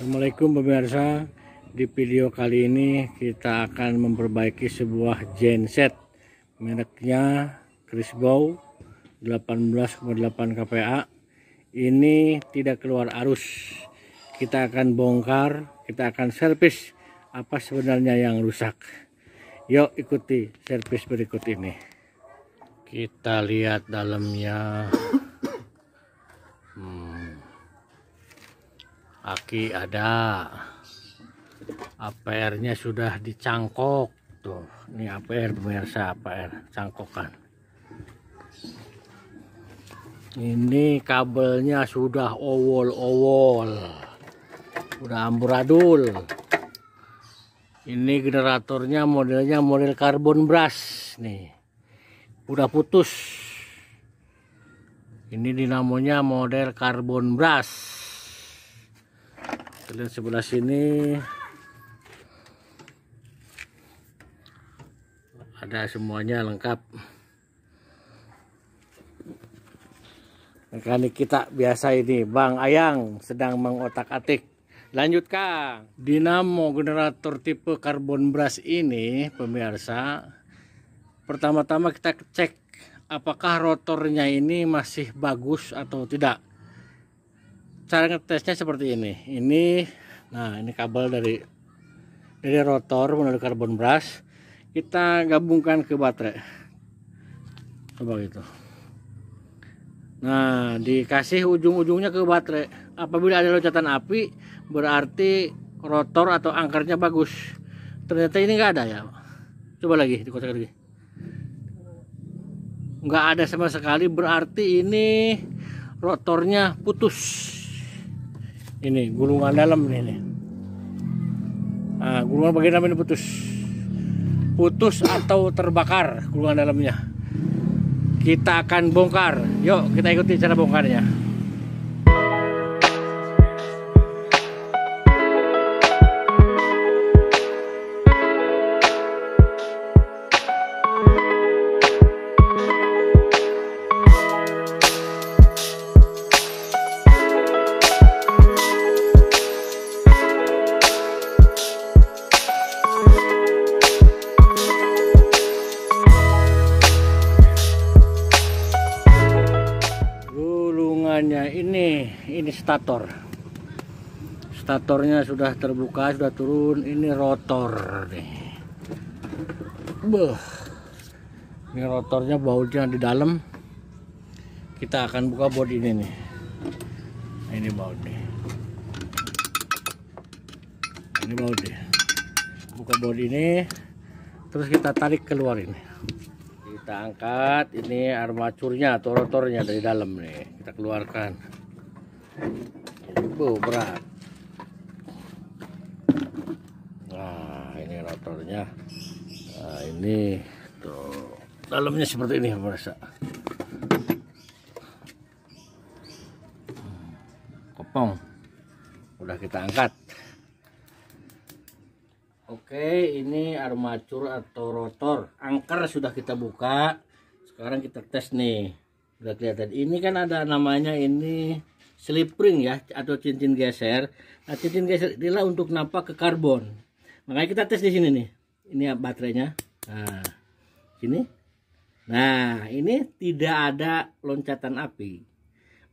Assalamualaikum pemirsa. Di video kali ini kita akan memperbaiki sebuah genset mereknya Crisbow 18,8 kPa. Ini tidak keluar arus. Kita akan bongkar, kita akan servis apa sebenarnya yang rusak. Yuk ikuti servis berikut ini. Kita lihat dalamnya. Aki ada, APR-nya sudah dicangkok tuh. Ini APR pemirsa, APR cangkokan. Ini kabelnya sudah owol-owol, udah amburadul. Ini generatornya modelnya model karbon brush nih, udah putus. Ini dinamonya model karbon brush. Lihat sebelah sini ada semuanya lengkap. Mekanik kita biasa ini, Bang Ayang sedang mengotak-atik. Lanjut Kang. Dinamo generator tipe karbon brush ini pemirsa, pertama-tama kita cek apakah rotornya ini masih bagus atau tidak. Cara ngetesnya seperti ini. Nah ini kabel dari rotor menuju karbon brush. Kita gabungkan ke baterai. Coba gitu. Nah dikasih ujung-ujungnya ke baterai. Apabila ada loncatan api, berarti rotor atau angkernya bagus. Ternyata ini nggak ada ya. Coba lagi dikotak lagi. Nggak ada sama sekali. Berarti ini rotornya putus. Ini gulungan dalam ini. Nah, gulungan bagian dalam ini putus atau terbakar gulungan dalamnya. Kita akan bongkar. Yuk kita ikuti cara bongkarnya. Ini statornya sudah terbuka, sudah turun. Ini rotor nih. Ini rotornya, bautnya di dalam. Kita akan buka baut ini nih. Nah, ini baut nih. Ini baut nih. Buka baut ini, terus kita tarik keluar ini. Kita angkat ini armaturnya atau rotornya dari dalam nih. Kita keluarkan. Berat. Nah ini rotornya. Nah ini tuh dalamnya seperti ini pemirsa. Kopong udah kita angkat. Oke, ini armatur atau rotor. Angker sudah kita buka. Sekarang kita tes nih. Udah kelihatan. Ini kan ada namanya ini slip ring ya, atau cincin geser. Nah, cincin geser inilah untuk nampak ke karbon. Makanya kita tes di sini nih. Ini baterainya. Nah, sini. Nah, ini tidak ada loncatan api.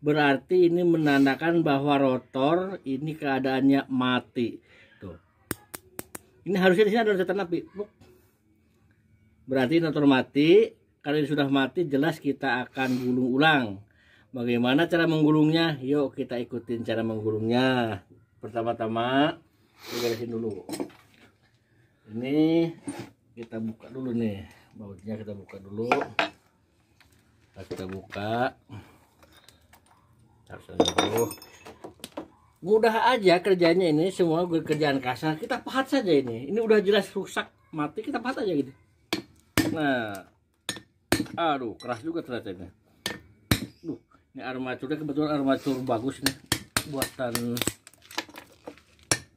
Berarti ini menandakan bahwa rotor ini keadaannya mati. Tuh. Ini harusnya di sini ada loncatan api. Berarti rotor mati. Kalau ini sudah mati, jelas kita akan gulung ulang. Bagaimana cara menggulungnya? Yuk kita ikutin cara menggulungnya. Pertama-tama beresin dulu. Ini kita buka dulu nih. Bautnya kita buka dulu. Nah, kita buka. Dulu. Mudah aja kerjanya ini, semua kerjaan kasar. Kita pahat saja ini. Ini udah jelas rusak, mati, kita pahat aja gitu. Nah. Aduh, keras juga ternyata ini. Ini armaturnya kebetulan armatur bagus nih, buatan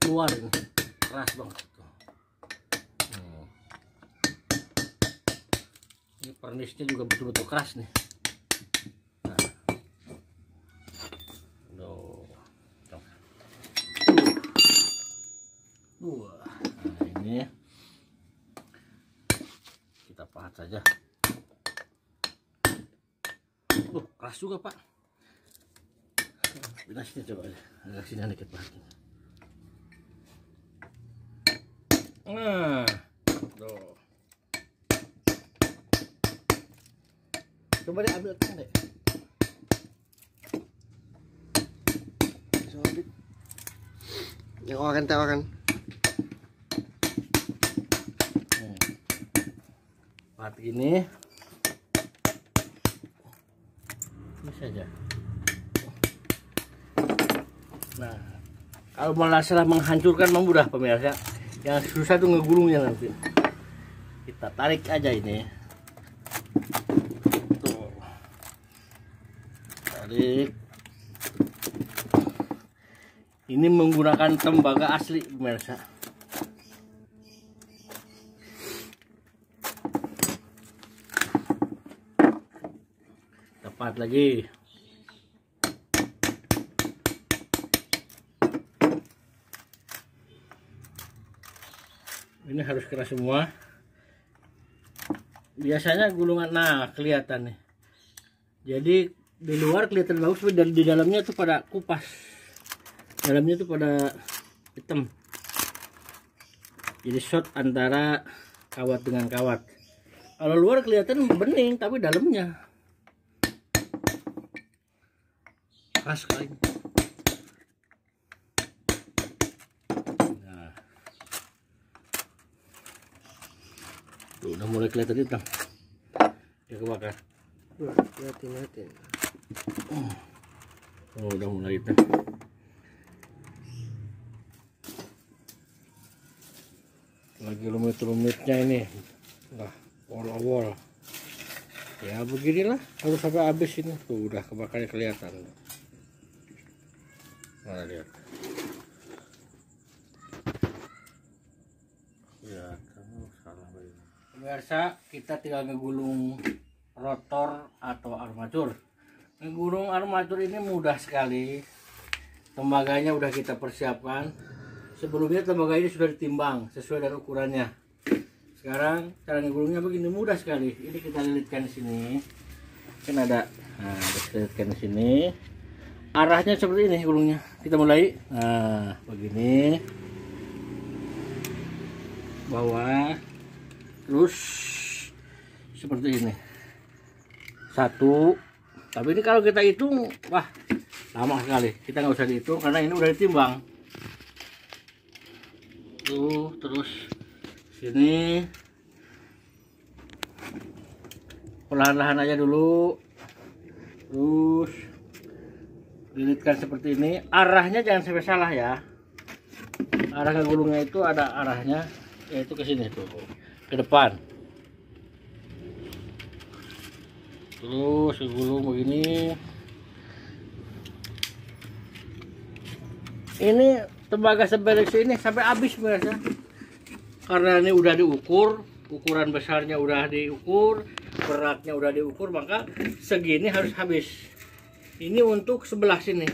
luar ini, keras banget. Ini pernisnya juga betul-betul keras nih. Nah. Nah ini kita pahat saja. Keras juga Pak. Pindah sini coba aja, agak sini dikit pahatnya. Nah, tuh. Coba deh ambil tang deh. Yang tawakan. Pahat ini saja. Nah, kalau masalah menghancurkan mudah pemirsa. Yang susah tuh ngegulungnya nanti. Kita tarik aja ini. Tuh. Tarik. Ini menggunakan tembaga asli pemirsa. Tepat lagi. Ini harus keras semua. Biasanya gulungan, nah kelihatan nih. Jadi di luar kelihatan bagus, tapi di dalamnya tuh pada kupas. Dalamnya tuh pada hitam. Jadi short antara kawat dengan kawat. Kalau luar kelihatan bening, tapi dalamnya keras sekali. Nah, tuh udah mulai kelihatan hitam. Dia kebakar. Lihatin. Oh, udah mulai hitam. Lagi rumit-rumitnya ini. Nah, wol-wol. Ya beginilah, harus sampai habis ini. Tuh udah kebakarnya kelihatan. Nah, lihat. Ya, kamu salah lagi. Pemirsa, kita tinggal ngegulung rotor atau armatur. Ngegulung armatur ini mudah sekali. Tembaganya udah kita persiapkan. Sebelumnya tembaga ini sudah ditimbang sesuai dengan ukurannya. Sekarang cara ngegulungnya begini, mudah sekali. Ini kita lilitkan di sini. Kan ada. Nah, kita lilitkan di sini. Arahnya seperti ini gulungnya. Kita mulai. Nah, begini. Bawah. Terus seperti ini. Satu. Tapi ini kalau kita hitung, wah, lama sekali. Kita nggak usah dihitung karena ini udah ditimbang. Tuh, terus sini. Perlahan-lahan aja dulu. Terus lilitkan seperti ini. Arahnya jangan sampai salah ya. Arah ngegulungnya itu ada arahnya, yaitu ke sini tuh, ke depan. Terus ngegulung begini. Ini tembaga sebelik ini sampai habis biasa. Karena ini udah diukur, ukuran besarnya udah diukur, beratnya udah diukur, maka segini harus habis. Ini untuk sebelah sini.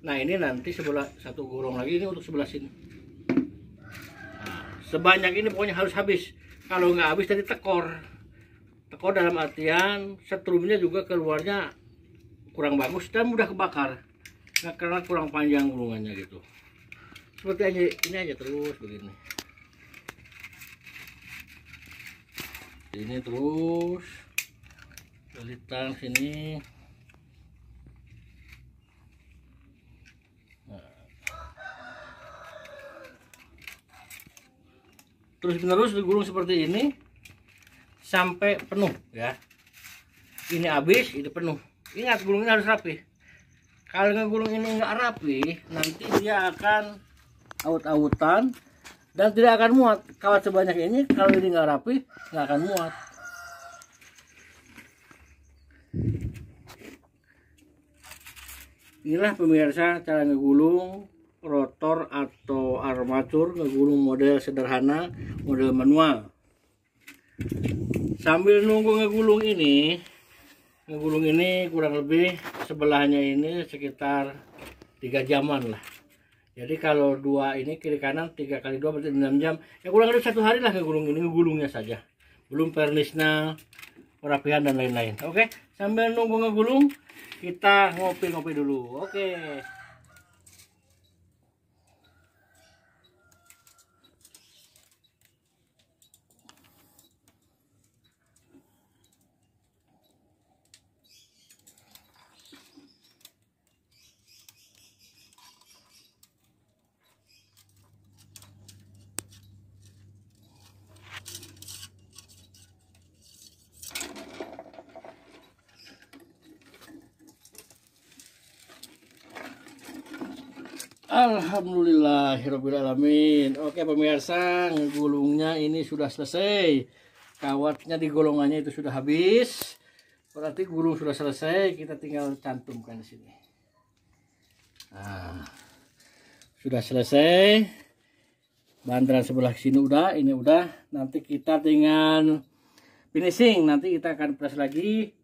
Nah, ini nanti sebelah satu gulung lagi, ini untuk sebelah sini. Nah, sebanyak ini pokoknya harus habis. Kalau nggak habis tadi tekor. Tekor dalam artian setrumnya juga keluarnya kurang bagus dan mudah kebakar. Nah, karena kurang panjang gulungannya gitu. Seperti aja ini aja terus begini. Ini terus lilitan sini. Nah. Terus menerus digulung seperti ini sampai penuh ya. Ini habis, ini penuh. Ingat, gulungnya harus rapi. Kalau ngegulung ini nggak rapi, nanti dia akan aut-autan dan tidak akan muat. Kawat sebanyak ini kalau ini nggak rapi nggak akan muat. Inilah pemirsa cara ngegulung rotor atau armatur, ngegulung model sederhana, model manual. Sambil nunggu ngegulung ini kurang lebih sebelahnya ini sekitar 3 jaman lah. Jadi kalau dua ini kiri kanan 3 kali 2 berarti 6 jam. Ya kurang lebih 1 hari lah ngegulungnya saja. Belum pernisnya, perapian dan lain-lain. Oke, sambil nunggu ngegulung kita ngopi-ngopi dulu. Oke. Alhamdulillahirobbilalamin. Oke pemirsa, ngegulungnya ini sudah selesai. Kawatnya di golongannya itu sudah habis. Berarti gulung sudah selesai. Kita tinggal cantumkan di sini. Nah, sudah selesai. Banderan sebelah sini udah, ini udah. Nanti kita tinggal finishing. Nanti kita akan press lagi.